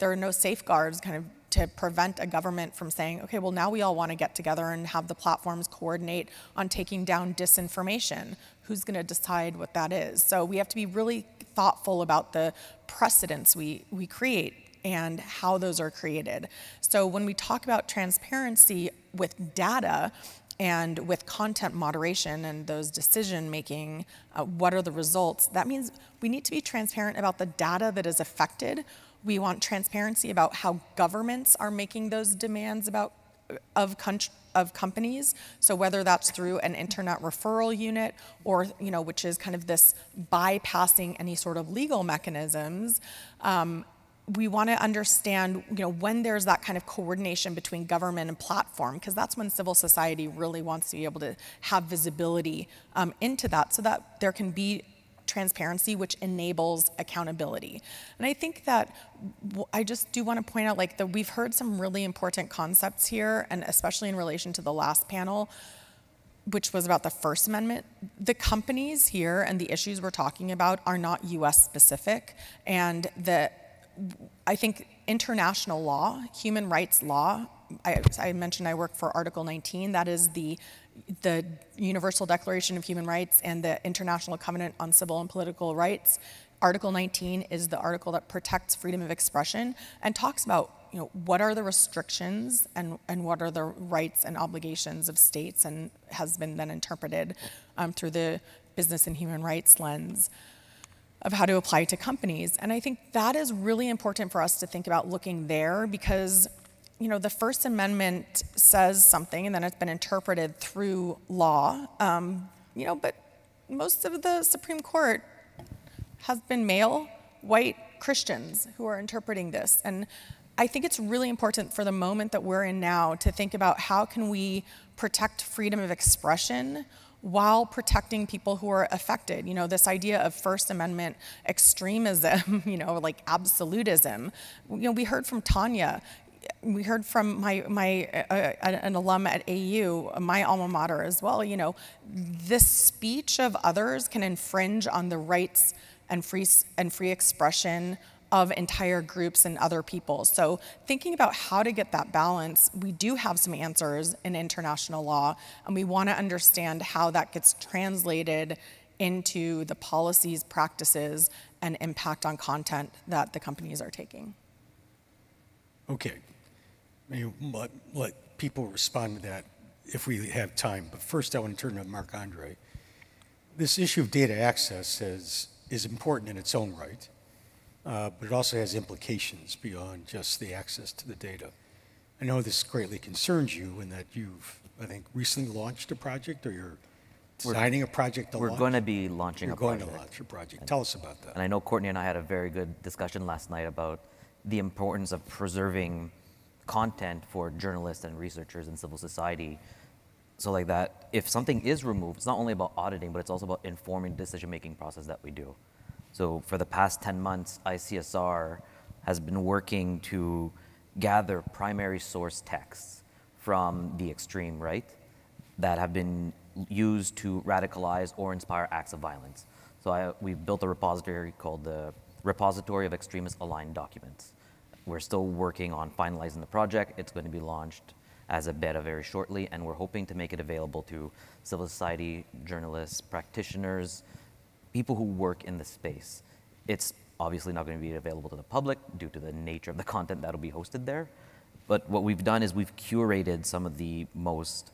are no safeguards kind of to prevent a government from saying, okay, well, now we all want to get together and have the platforms coordinate on taking down disinformation. Who's going to decide what that is? So we have to be really thoughtful about the precedents we create. and how those are created. So when we talk about transparency with data and with content moderation and those decision making, what are the results? That means we need to be transparent about the data that is affected. We want transparency about how governments are making those demands of companies. So whether that's through an internet referral unit or, which is kind of this bypassing any sort of legal mechanisms, we want to understand, when there's that kind of coordination between government and platform, because that's when civil society really wants to be able to have visibility into that, so that there can be transparency, which enables accountability. And I think that I just do want to point out, that we've heard some really important concepts here, and especially in relation to the last panel, which was about the First Amendment. The companies here and the issues we're talking about are not US specific, and I think international law, human rights law, I mentioned I work for Article 19, that is the Universal Declaration of Human Rights and the International Covenant on Civil and Political Rights. Article 19 is the article that protects freedom of expression and talks about what are the restrictions and what are the rights and obligations of states, and has been then interpreted through the business and human rights lens of how to apply to companies. And I think that is really important for us to think about looking there, because the First Amendment says something and then it's been interpreted through law, but most of the Supreme Court has been male, white Christians who are interpreting this. And I think it's really important for the moment that we're in now to think about how can we protect freedom of expression while protecting people who are affected. This idea of First Amendment extremism, like absolutism. We heard from Tanya, we heard from an alum at AU, my alma mater as well, this speech of others can infringe on the rights and free expression of entire groups and other people. So thinking about how to get that balance, we do have some answers in international law, and we want to understand how that gets translated into the policies, practices, and impact on content that the companies are taking. Okay. Maybe let people respond to that if we have time. But first, I want to turn to Marc Andre. This issue of data access is important in its own right. But it also has implications beyond just the access to the data. I know this greatly concerns you in that you've, I think, recently launched a project, or you're designing a project to launch. We're going to be launching a project. You're going to launch a project. Tell us about that. And I know Courtney and I had a very good discussion last night about the importance of preserving content for journalists and researchers in civil society. So like that, if something is removed, it's not only about auditing, but it's also about informing the decision-making process that we do. So for the past 10 months, ICSR has been working to gather primary source texts from the extreme right that have been used to radicalize or inspire acts of violence. So we've built a repository called the Repository of Extremist Aligned Documents. We're still working on finalizing the project. It's going to be launched as a beta very shortly, and we're hoping to make it available to civil society, journalists, practitioners, people who work in the space. It's obviously not going to be available to the public due to the nature of the content that'll be hosted there. But what we've done is we've curated some of the most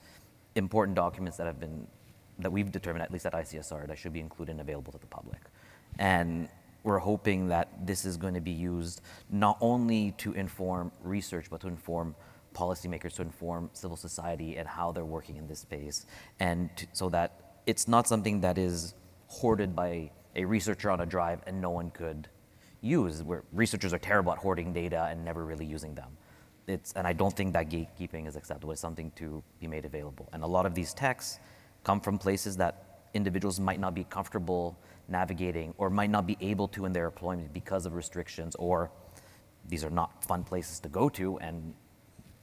important documents that we've determined, at least at ICSR, that should be included and available to the public. And we're hoping that this is going to be used not only to inform research, but to inform policymakers, to inform civil society and how they're working in this space. And so that it's not something that is hoarded by a researcher on a drive and no one could use, where researchers are terrible at hoarding data and never really using them. And I don't think that gatekeeping is acceptable. It's something to be made available. And a lot of these texts come from places that individuals might not be comfortable navigating or might not be able to in their employment because of restrictions, or these are not fun places to go to. And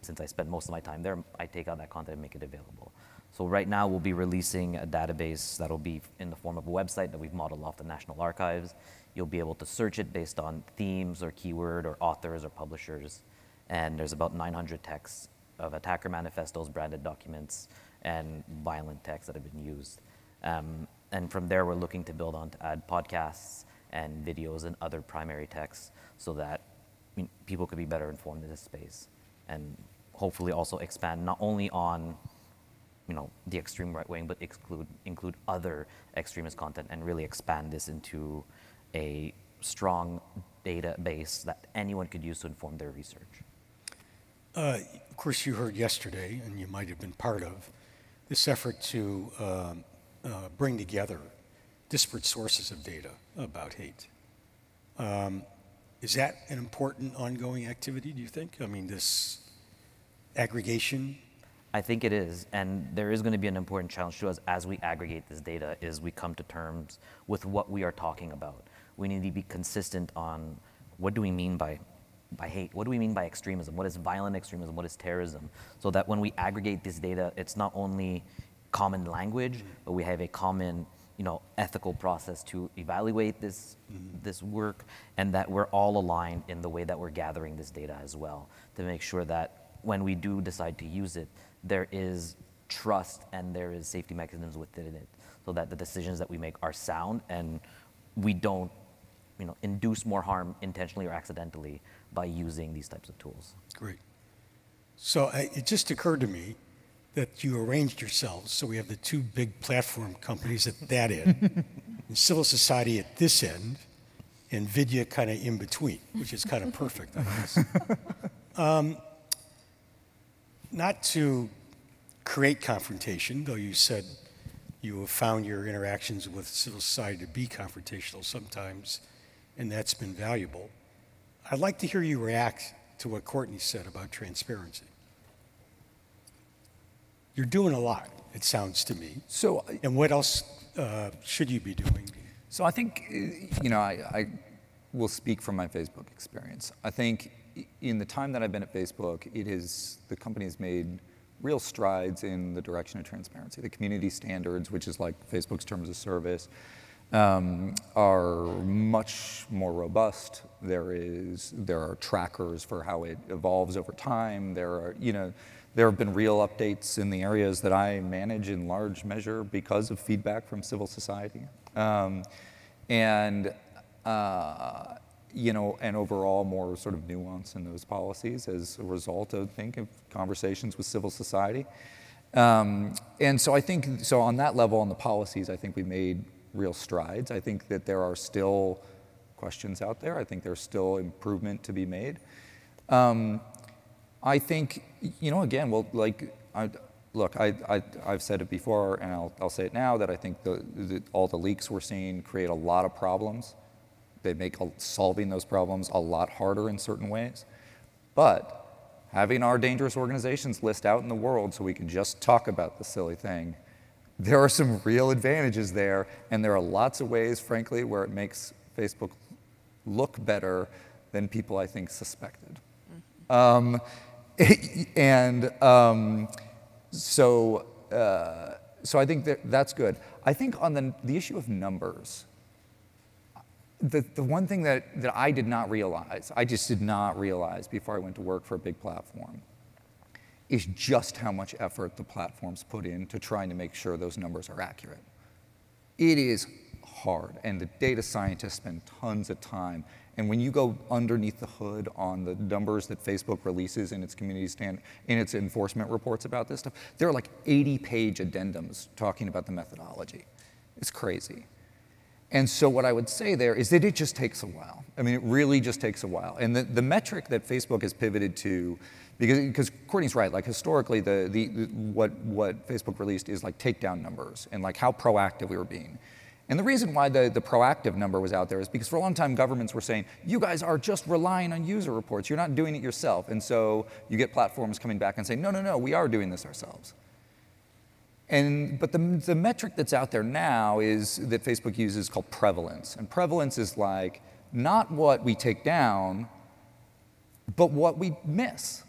since I spend most of my time there, I take out that content and make it available. So right now we'll be releasing a database that'll be in the form of a website that we've modeled off the National Archives. You'll be able to search it based on themes or keyword or authors or publishers. And there's about 900 texts of attacker manifestos, branded documents, and violent texts that have been used. And from there, we're looking to build on to add podcasts and videos and other primary texts so that people could be better informed in this space, and hopefully also expand not only on the extreme right wing, but include other extremist content and really expand this into a strong database that anyone could use to inform their research. Of course, you heard yesterday, and you might have been part of, this effort to bring together disparate sources of data about hate. Is that an important ongoing activity, do you think? I mean, this aggregation? I think it is, and there is going to be an important challenge to us as we aggregate this data, is we come to terms with what we are talking about. We need to be consistent on what do we mean by hate? What do we mean by extremism? What is violent extremism? What is terrorism? So that when we aggregate this data, it's not only common language, but we have a common ethical process to evaluate this work, and that we're all aligned in the way that we're gathering this data as well, to make sure that when we do decide to use it, there is trust and there is safety mechanisms within it, so that the decisions that we make are sound and we don't induce more harm intentionally or accidentally by using these types of tools. Great. So it just occurred to me that you arranged yourselves so we have the two big platform companies at that end, and civil society at this end, and Vidhya kind of in between, which is kind of perfect, I guess. Not to create confrontation, though you said you have found your interactions with civil society to be confrontational sometimes, and that's been valuable. I'd like to hear you react to what Courtney said about transparency. You're doing a lot, it sounds to me. So, and what else should you be doing? So I think, I will speak from my Facebook experience. I think in the time that I've been at Facebook, the company has made real strides in the direction of transparency. The community standards, which is like Facebook's terms of service, are much more robust. There are trackers for how it evolves over time. There have been real updates in the areas that I manage in large measure because of feedback from civil society. And overall more sort of nuance in those policies as a result of conversations with civil society. And so I think, on that level, on the policies, I think we made real strides. I think that there are still questions out there. I think there's still improvement to be made. I think, again, I've said it before, and I'll say it now, that I think all the leaks we're seeing create a lot of problems. They make solving those problems a lot harder in certain ways. But having our dangerous organizations list out in the world so we can just talk about the silly thing, there are some real advantages there, and there are lots of ways, frankly, where it makes Facebook look better than people, I think, suspected. So I think that's good. I think on the issue of numbers, the one thing that I did not realize, I just did not realize before I went to work for a big platform, is just how much effort the platforms put into trying to make sure those numbers are accurate. It is hard, and the data scientists spend tons of time. And when you go underneath the hood on the numbers that Facebook releases in its in its enforcement reports about this stuff, there are like 80-page addendums talking about the methodology. It's crazy. And so what I would say there is that it just takes a while. I mean, it really just takes a while. And the metric that Facebook has pivoted to, because Courtney's right, like historically, what Facebook released is like takedown numbers and like how proactive we were being. And the reason why the proactive number was out there is because for a long time governments were saying, you guys are just relying on user reports, you're not doing it yourself. And so you get platforms coming back and saying, no, we are doing this ourselves. But the metric that's out there now is that Facebook uses called prevalence. And prevalence is like not what we take down, but what we miss.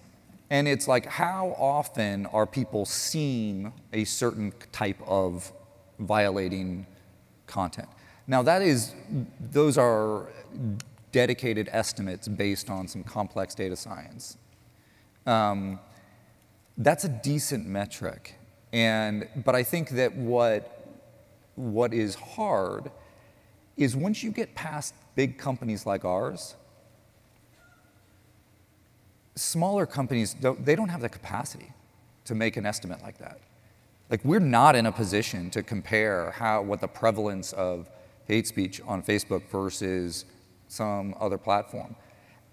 And it's like how often are people seeing a certain type of violating content. Now those are dedicated estimates based on some complex data science. That's a decent metric. But I think that what is hard is once you get past big companies like ours, smaller companies, they don't have the capacity to make an estimate like that. Like, we're not in a position to compare what the prevalence of hate speech on Facebook versus some other platform.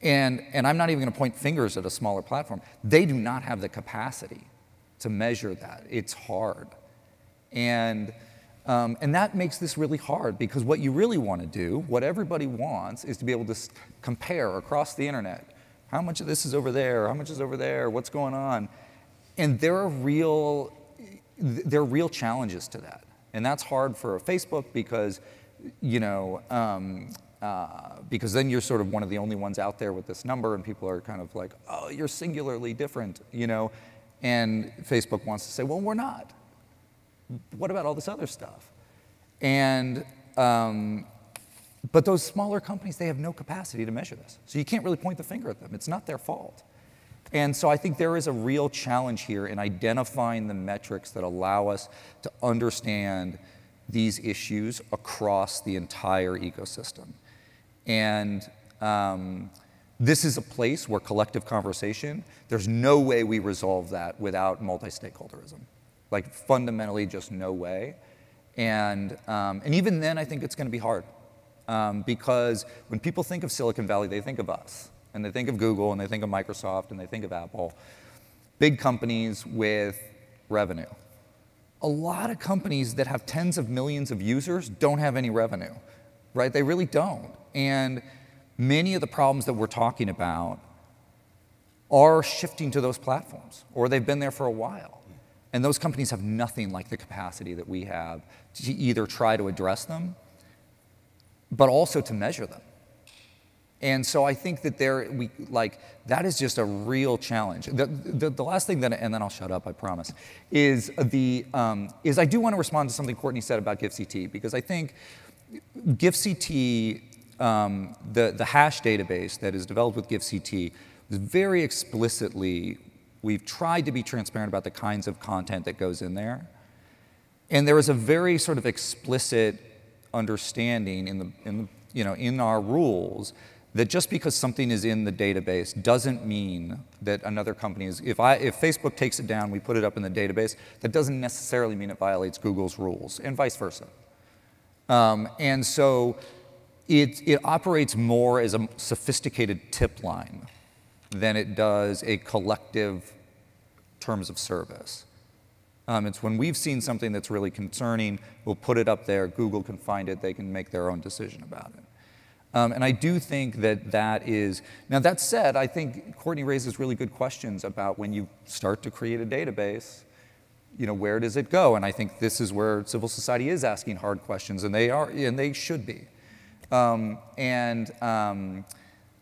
And I'm not even going to point fingers at a smaller platform. They do not have the capacity to measure that. It's hard. And that makes this really hard, because what you really want to do, what everybody wants, is to be able to compare across the internet. How much of this is over there? How much is over there? What's going on? And there are real challenges to that. And that's hard for Facebook because, you know, because then you're sort of one of the only ones out there with this number, and people are kind of like, oh, you're singularly different, you know? And Facebook wants to say, well, we're not. What about all this other stuff? And, but those smaller companies, they have no capacity to measure this. So you can't really point the finger at them. It's not their fault. And so I think there is a real challenge here in identifying the metrics that allow us to understand these issues across the entire ecosystem. And this is a place where collective conversation, there's no way we resolve that without multi-stakeholderism. Like, fundamentally, just no way. And even then, I think it's going to be hard. Because when people think of Silicon Valley, they think of us. And they think of Google, and they think of Microsoft, and they think of Apple. Big companies with revenue. A lot of companies that have tens of millions of users don't have any revenue, right? They really don't. And many of the problems that we're talking about are shifting to those platforms, or they've been there for a while. And those companies have nothing like the capacity that we have to either try to address them, but also to measure them. And so I think that that is just a real challenge. The last thing that, and then I'll shut up, I promise, is I do want to respond to something Courtney said about GIFCT, because I think GIFCT, the hash database that is developed with GIFCT, is very explicitly, we've tried to be transparent about the kinds of content that goes in there. And there is a very sort of explicit understanding in our rules that just because something is in the database doesn't mean that another company is, if Facebook takes it down, we put it up in the database, that doesn't necessarily mean it violates Google's rules, and vice versa. And so it operates more as a sophisticated tip line than it does a collective terms of service. It's when we've seen something that's really concerning, we'll put it up there, Google can find it, they can make their own decision about it. And I do think that is, now that said, I think Courtney raises really good questions about when you start to create a database, you know, where does it go? And I think this is where civil society is asking hard questions, and they should be. But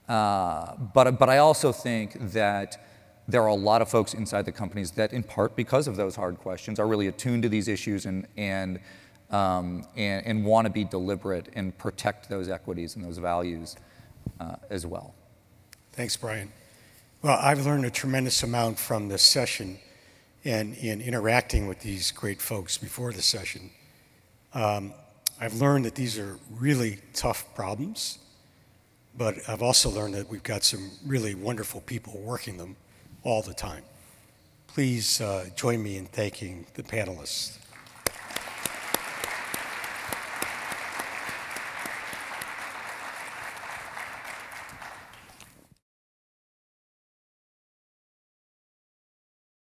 I also think that there are a lot of folks inside the companies that, in part because of those hard questions, are really attuned to these issues and want to be deliberate and protect those equities and those values as well. Thanks, Brian. Well, I've learned a tremendous amount from this session and in interacting with these great folks before the session. I've learned that these are really tough problems, but I've also learned that we've got some really wonderful people working them all the time. Please join me in thanking the panelists.